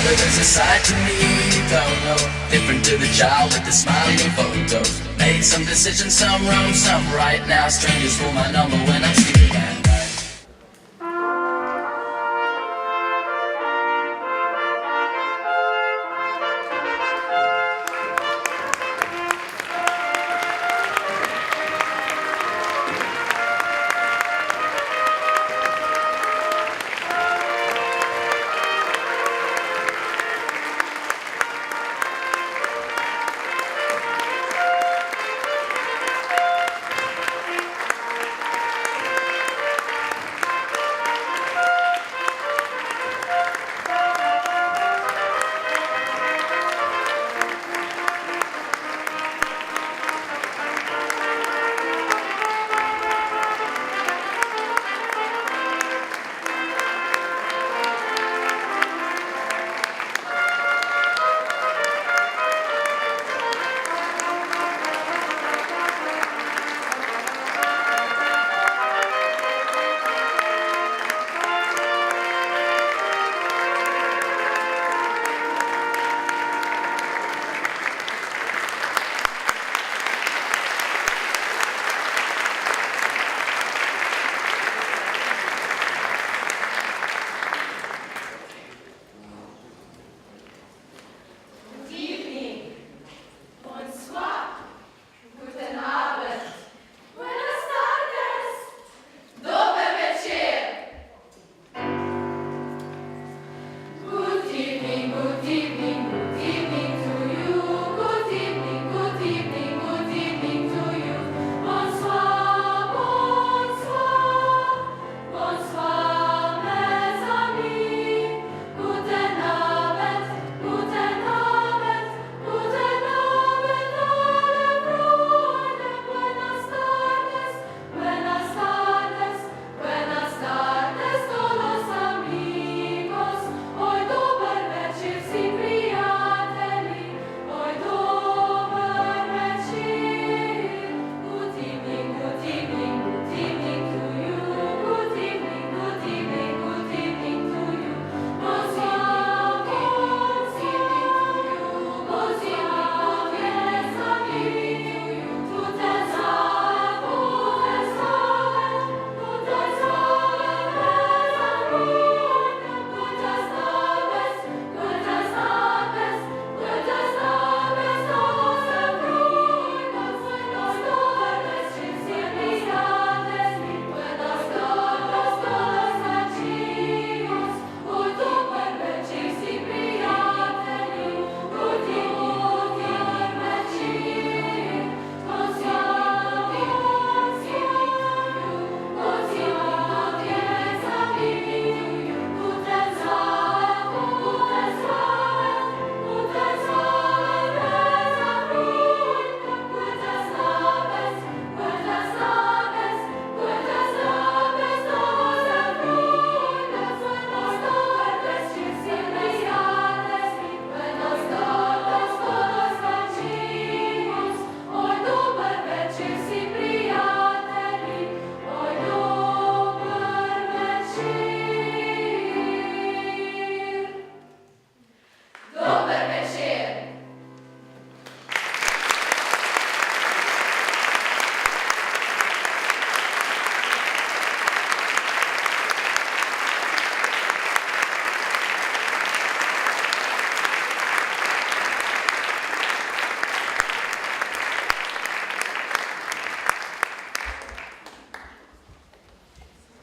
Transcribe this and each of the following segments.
Father, there's a side to me you don't know, different to the child with the smiling photos. Made some decisions, some wrong, some right. Now strangers call my number when I'm sleeping at night.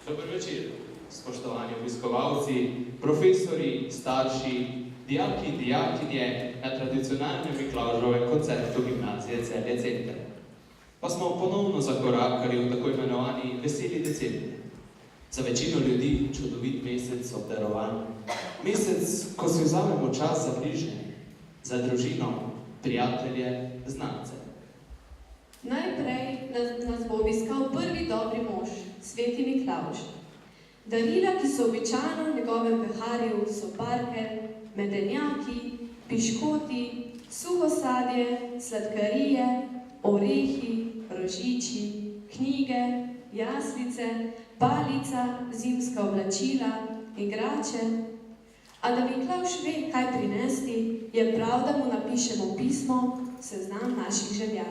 Dober večer, spoštovani obiskovalci, profesori, starši, dijaki in dijakinje na tradicionalnem Miklavževem koncertu Gimnazije Celje Center. Pa smo ponovno zakorakali v tako imenovani veseli december. Za večino ljudi čudovit mesec obdarovan. Mesec, ko si vzamemo čas za bližnje, za družino, prijatelje, znance. Najprej nas bo obiskal prvi dobri mož, sveti Miklavž. Darila, ki so običajno v njegovem peharju, so barke, medenjaki, piškoti, suho sadje, sladkarije, orehi, rožiči, knjige, jaslice, palica, zimska oblačila, igrače. A da Miklavž Miklavž ve, kaj prinesti, je prav, da mu napišemo pismo, seznam naših želja.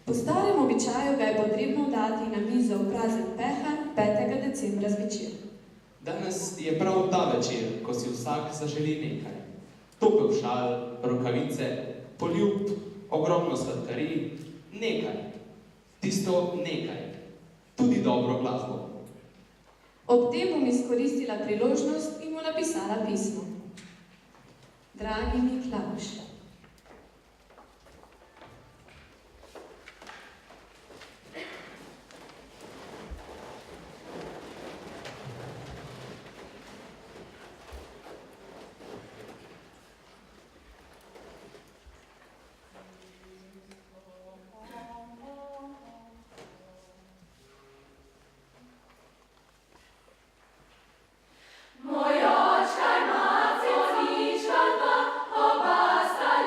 Po starem običaju ga je potrebno dati na mizo v prazen pehar 5. decembra zvečer. Danes je prav ta večer, ko si vsak zaželi nekaj. Topel šal, rokavice, poljub, ogromno sladkarij, nekaj. Tisto nekaj. Tudi dobro glasbo. Ob tem bom izkoristila priložnost in mu napisala pismo. Dragi Miklavž, Moj očka, maco, nička, oba sta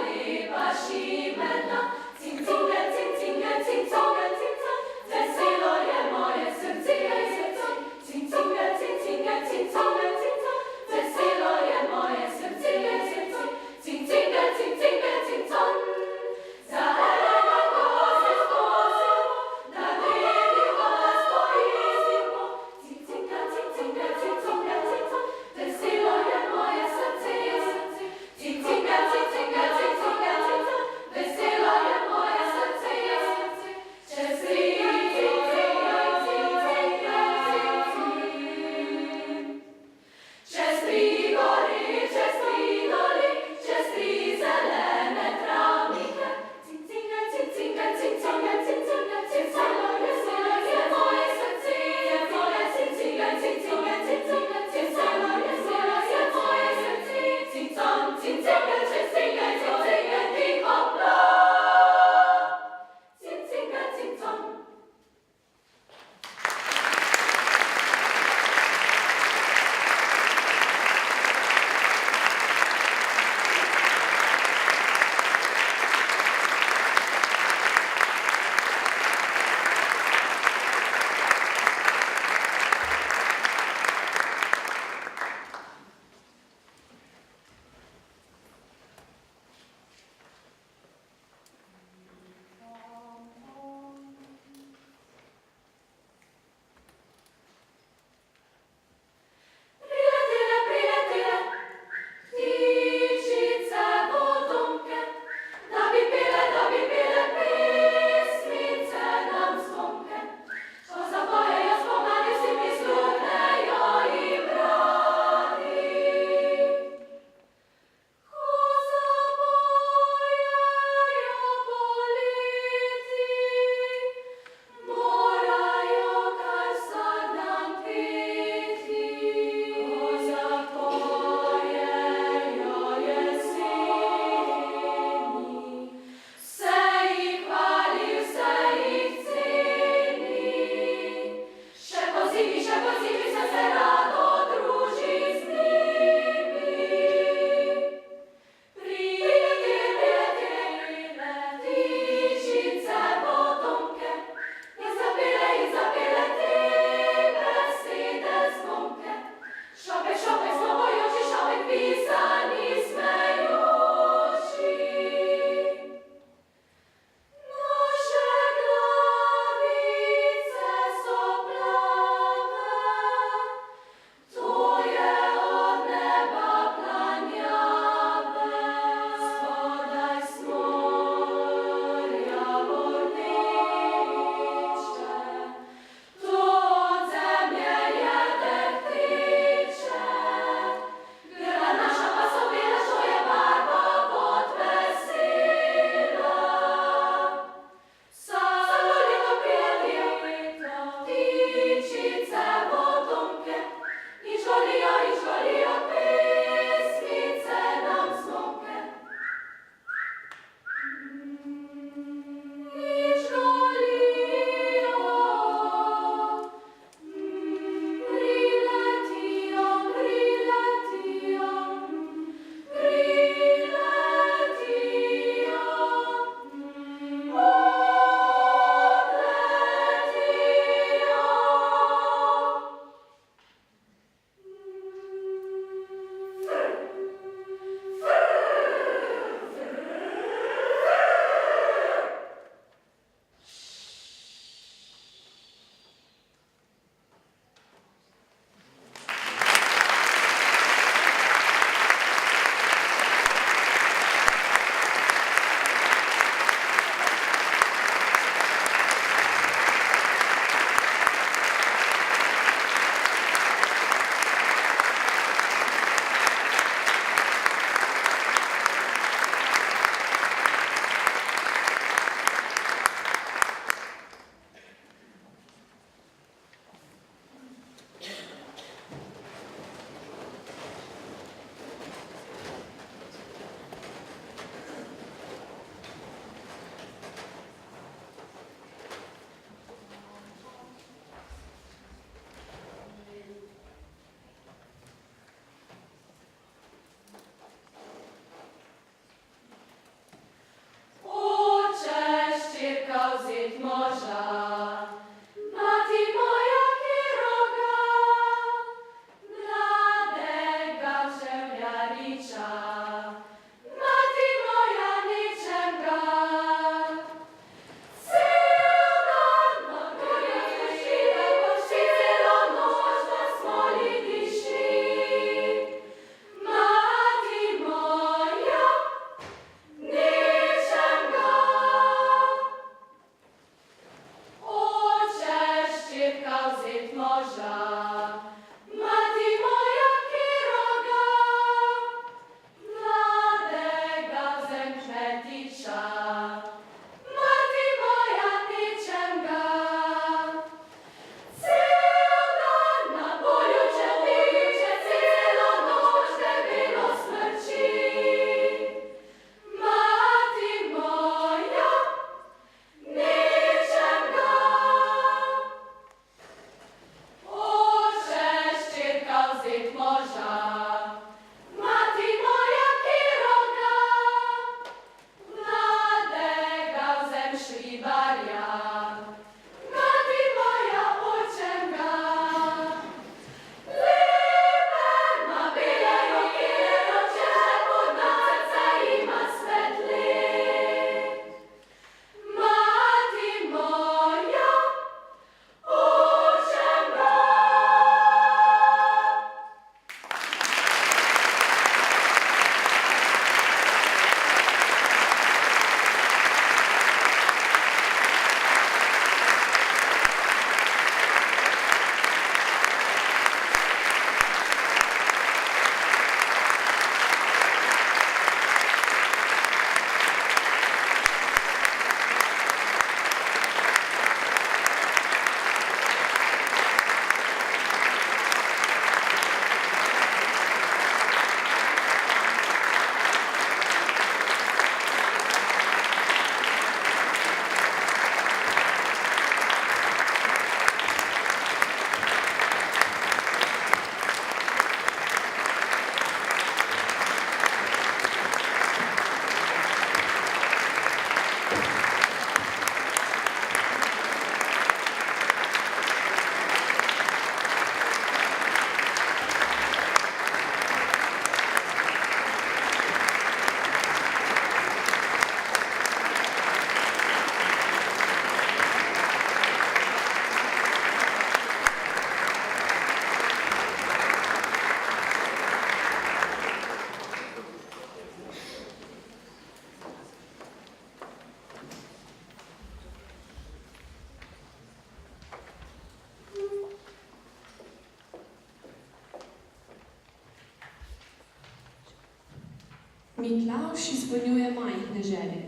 Miklavž izpolnjuje majhne želje.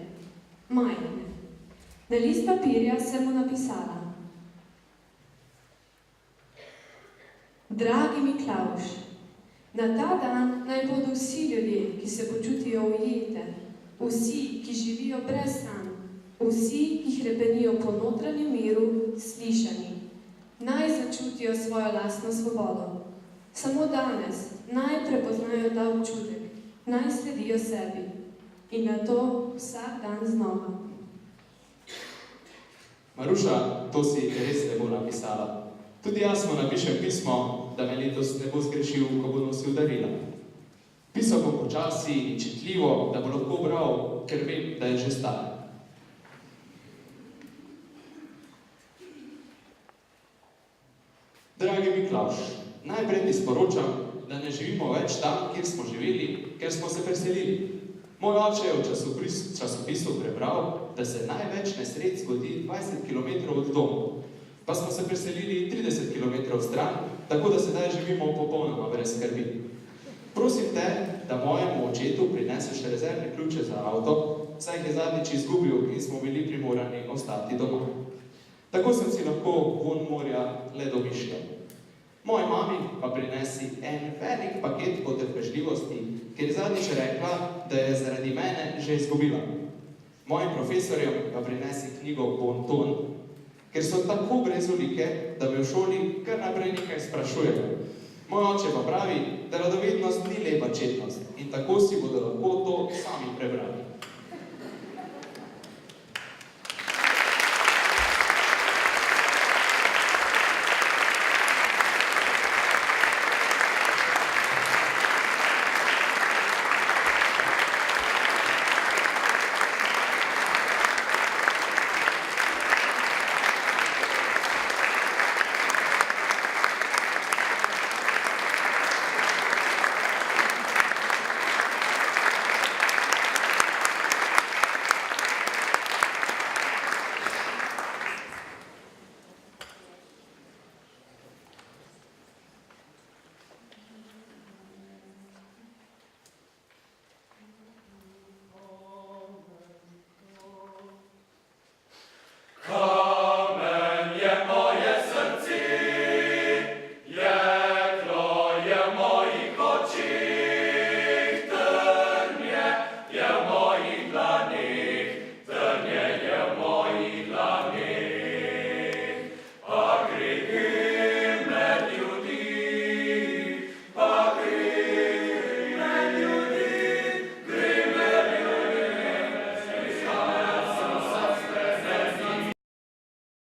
Majhne. Na list papirja sem mu napisala: Dragi Miklavž, na ta dan naj bodo vsi ljudje, ki se počutijo ujete, vsi, ki živijo brez sanj, vsi, ki hrepenijo po notranjem miru, slišani. Naj začutijo svojo lastno svobodo. Samo danes naj prepoznajo ta občutek, naj sledijo sebi in na to vsak dan znova. Maruša, to si res lepo napisala. Tudi jaz mu napišem pismo, da me letos ne bo zgrešil, ko bo nosil darila. Pisal bom počasi in čitljivo, da bo lahko bral, ker vem, da je že star. Dragi Miklavž, najprej ti sporočam, da ne živimo več tam, kjer smo živeli, ker smo se preselili. Moj oče je v časopisu prebral, da se največ nesreč zgodi 20 km od doma. Pa smo se preselili 30 km stran, tako da sedaj živimo popolnoma brez skrbi. Prosim te, da mojemu očetu prineseš rezervne ključe za avto, saj jih je zadnjič izgubil in smo bili primorani ostati doma. Tako sem si lahko von morja le domišljal. Moji mami pa prinesi en velik paket potrpežljivosti, ker je zadnjič rekla, da je zaradi mene že izgubila. Mojim profesorjem pa prinesi knjigo Bonton, ker so tako brezolike, da me v šoli kar naprej nekaj sprašujejo. Moj oče pa pravi, da radovednost ni lepa čednost in tako si bodo lahko to sami prebrali.